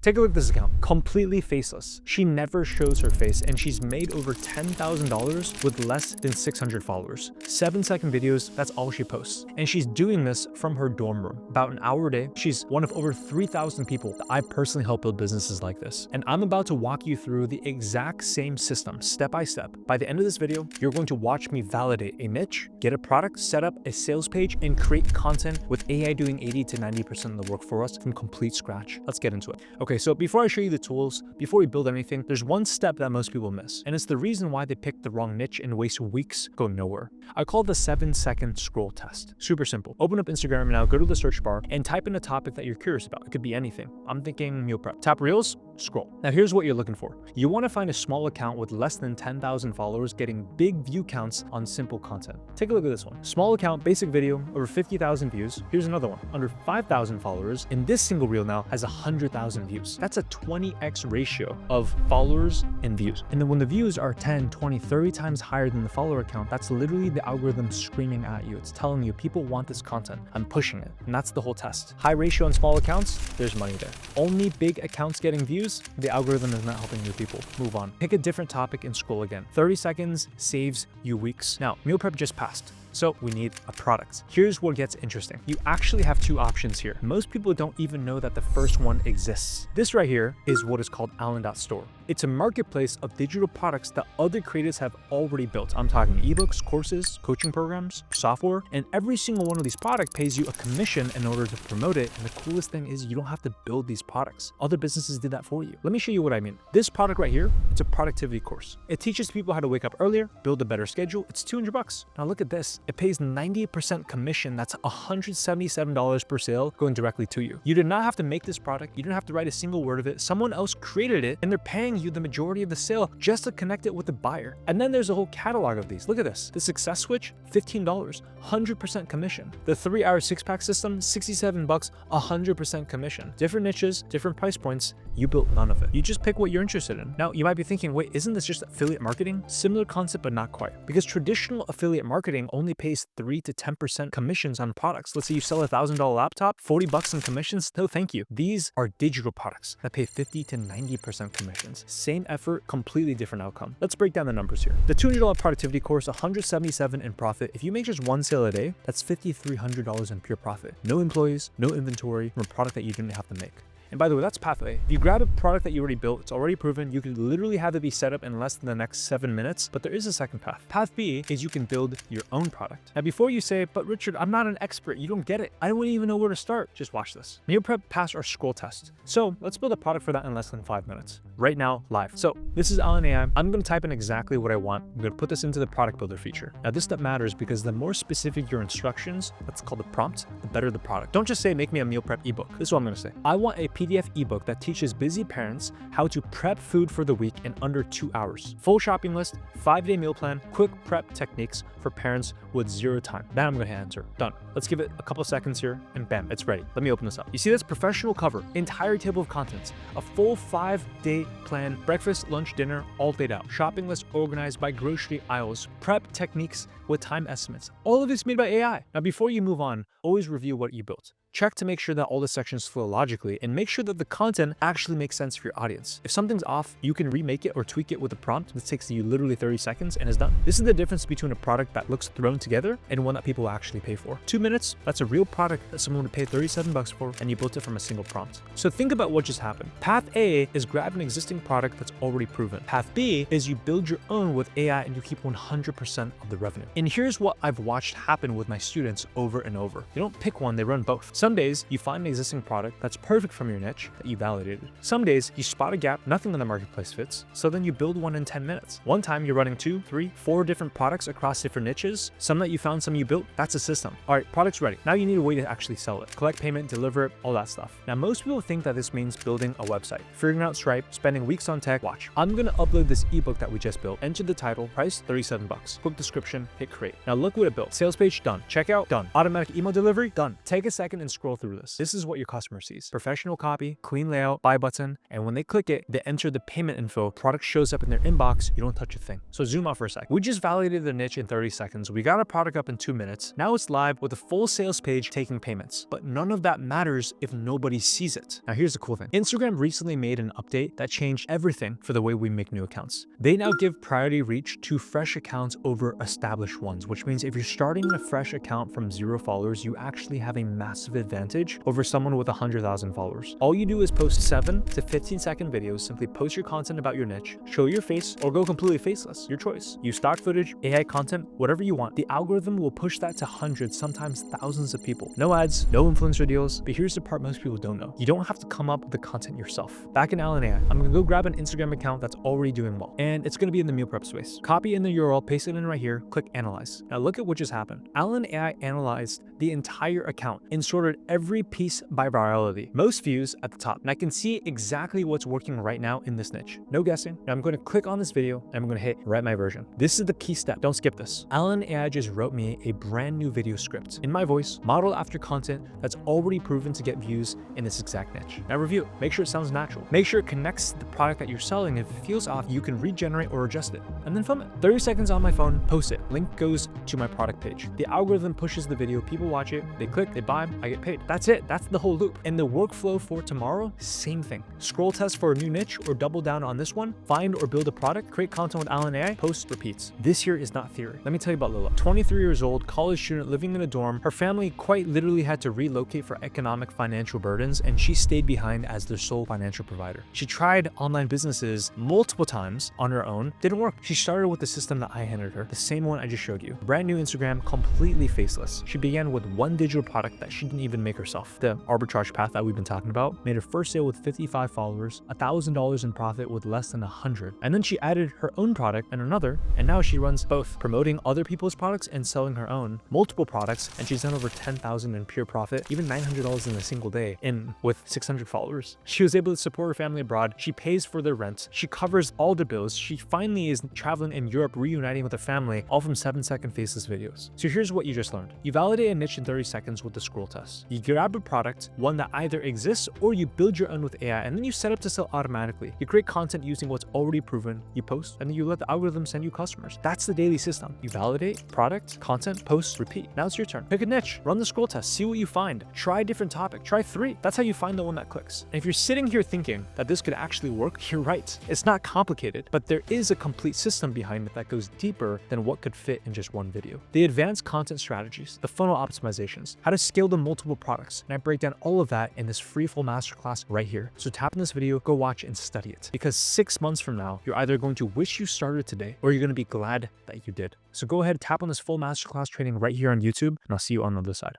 Take a look at this account, completely faceless. She never shows her face and she's made over $10,000 with less than 600 followers. 7-second videos, that's all she posts. And she's doing this from her dorm room, about an hour a day. She's one of over 3,000 people that I personally help build businesses like this. And I'm about to walk you through the exact same system, step by step. By the end of this video, you're going to watch me validate a niche, get a product, set up a sales page, and create content with AI doing 80 to 90% of the work for us from complete scratch. Let's get into it. Okay, so before I show you the tools, before we build anything, there's one step that most people miss, and it's the reason why they pick the wrong niche and waste weeks going nowhere. I call it the 7-second scroll test. Super simple. Open up Instagram now, go to the search bar, and type in a topic that you're curious about. It could be anything. I'm thinking meal prep. Tap Reels, scroll. Now here's what you're looking for. You want to find a small account with less than 10,000 followers getting big view counts on simple content. Take a look at this one. Small account, basic video, over 50,000 views. Here's another one, under 5,000 followers, and this single reel now has 100,000 views. That's a 20x ratio of followers and views. And then when the views are 10, 20, 30 times higher than the follower count, that's literally the algorithm screaming at you. It's telling you people want this content. I'm pushing it. And that's the whole test. High ratio on small accounts, there's money there. Only big accounts getting views, the algorithm is not helping new people. Move on. Pick a different topic and scroll again. 30 seconds saves you weeks. Now, meal prep just passed. So we need a product. Here's what gets interesting. You actually have two options here. Most people don't even know that the first one exists. This right here is what is called Allen.store. It's a marketplace of digital products that other creators have already built. I'm talking ebooks, courses, coaching programs, software, and every single one of these products pays you a commission in order to promote it. And the coolest thing is you don't have to build these products. Other businesses did that for you. Let me show you what I mean. This product right here, it's a productivity course. It teaches people how to wake up earlier, build a better schedule. It's $200. Now look at this. It pays 90% commission. That's $177 per sale going directly to you. You did not have to make this product. You didn't have to write a single word of it. Someone else created it and they're paying you the majority of the sale just to connect it with the buyer. And then there's a whole catalog of these. Look at this. The success switch, $15, 100% commission. The 3-hour 6-pack system, $67, 100% commission. Different niches, different price points. You built none of it. You just pick what you're interested in. Now you might be thinking, wait, isn't this just affiliate marketing? Similar concept, but not quite. Because traditional affiliate marketing only pays 3 to 10% commissions on products. Let's say you sell a $1,000 laptop, $40 in commissions. No, thank you. These are digital products that pay 50 to 90% commissions. Same effort, completely different outcome. Let's break down the numbers here. The $200 productivity course, $177 in profit. If you make just one sale a day, that's $5,300 in pure profit. No employees, no inventory from a product that you didn't have to make. And by the way, that's path A. If you grab a product that you already built, it's already proven, you can literally have it be set up in less than the next 7 minutes, but there is a second path. Path B is you can build your own product. Now, before you say, but Richard, I'm not an expert, you don't get it. I don't even know where to start. Just watch this. Meal prep passed our scroll test. So let's build a product for that in less than 5 minutes. Right now, live. So this is Allen AI. I'm going to type in exactly what I want. I'm going to put this into the product builder feature. Now this step matters because the more specific your instructions, that's called the prompt, the better the product. Don't just say, make me a meal prep ebook. This is what I'm going to say. I want a PDF ebook that teaches busy parents how to prep food for the week in under 2 hours. Full shopping list, 5-day meal plan, quick prep techniques for parents with 0 time. Then I'm going to hit enter. Done. Let's give it a couple seconds here and bam, it's ready. Let me open this up. You see this professional cover, entire table of contents, a full 5-day plan, breakfast, lunch, dinner, all laid out. Shopping list organized by grocery aisles, prep techniques with time estimates. All of this made by AI. Now, before you move on, always review what you built. Check to make sure that all the sections flow logically and make sure that the content actually makes sense for your audience. If something's off, you can remake it or tweak it with a prompt. This takes you literally 30 seconds and is done. This is the difference between a product that looks thrown together and one that people actually pay for. 2 minutes, that's a real product that someone would pay $37 for, and you built it from a single prompt. So think about what just happened. Path A is grab an existing product that's already proven. Path B is you build your own with AI and you keep 100% of the revenue. And here's what I've watched happen with my students over and over. They don't pick one, they run both. Some days you find an existing product that's perfect from your niche that you validated. Some days you spot a gap, nothing in the marketplace fits, so then you build one in 10 minutes. One time you're running 2, 3, 4 different products across different niches. Some that you found, some you built, that's a system. All right, product's ready. Now you need a way to actually sell it. Collect payment, deliver it, all that stuff. Now most people think that this means building a website, figuring out Stripe, spending weeks on tech. Watch. I'm gonna upload this ebook that we just built, enter the title, price $37. Quick description, hit create. Now look what it built. Sales page, done. Checkout, done. Automatic email delivery, done. Take a second and scroll through this. This is what your customer sees. Professional copy, clean layout, buy button, and when they click it, they enter the payment info, product shows up in their inbox, you don't touch a thing. So zoom out for a sec. We just validated the niche in 30 seconds. We got a product up in 2 minutes. Now it's live with a full sales page taking payments. But none of that matters if nobody sees it. Now here's the cool thing. Instagram recently made an update that changed everything for the way we make new accounts. They now give priority reach to fresh accounts over established ones, which means if you're starting a fresh account from 0 followers, you actually have a massive advantage over someone with 100,000 followers. All you do is post 7 to 15-second videos, simply post your content about your niche, show your face, or go completely faceless, your choice. Use stock footage, AI content, whatever you want. The algorithm will push that to hundreds, sometimes thousands of people. No ads, no influencer deals, but here's the part most people don't know. You don't have to come up with the content yourself. Back in Allen AI, I'm gonna go grab an Instagram account that's already doing well, and it's gonna be in the meal prep space. Copy in the URL, paste it in right here, click analyze. Now look at what just happened. Allen AI analyzed the entire account and sorted every piece by virality. Most views at the top, and I can see exactly what's working right now in this niche. No guessing. Now I'm going to click on this video and I'm going to hit write my version. This is the key step. Don't skip this. Allen AI just wrote me a brand new video script in my voice, modeled after content that's already proven to get views in this exact niche. Now review it. Make sure it sounds natural. Make sure it connects to the product that you're selling. If it feels off, you can regenerate or adjust it, and then film it. 30 seconds on my phone, post it. Link goes to my product page. The algorithm pushes the video, people watch it, they click, they buy, I get paid. That's it. That's the whole loop. And the workflow for tomorrow, same thing. Scroll test for a new niche or double down on this one, find or build a product, create content with Allen AI, post, repeats. This here is not theory. Let me tell you about Lila. 23 years old, college student living in a dorm. Her family quite literally had to relocate for economic financial burdens, and she stayed behind as their sole financial provider. She tried online businesses multiple times on her own, didn't work. She started with the system that I handed her, the same one I just showed you. Brand new Instagram, completely faceless. She began with one digital product that she didn't even make herself. The arbitrage path that we've been talking about, made her first sale with 55 followers, $1,000 in profit with less than 100. And then she added her own product and another, and now she runs both, promoting other people's products and selling her own, multiple products, and she's done over 10,000 in pure profit, even $900 in a single day, and with 600 followers. She was able to support her family abroad. She pays for their rent. She covers all the bills. She finally is traveling in Europe, reuniting with her family, all from 7-second faceless videos. So here's what you just learned. You validate a niche in 30 seconds with the scroll test. You grab a product, one that either exists or you build your own with AI, and then you set up to sell automatically. You create content using what's already proven, you post, and then you let the algorithm send you customers. That's the daily system. You validate, product, content, post, repeat. Now it's your turn. Pick a niche, run the scroll test, see what you find. Try a different topic, try 3. That's how you find the one that clicks. And if you're sitting here thinking that this could actually work, you're right. It's not complicated, but there is a complete system behind it that goes deeper than what could fit in just one video. The advanced content strategies, the funnel optimizations, how to scale to multiple products, and I break down all of that in this free full masterclass right here. So tap in this video, go watch and study it, because 6 months from now, you're either going to wish you started today or you're going to be glad that you did. So go ahead, tap on this full masterclass training right here on YouTube, and I'll see you on the other side.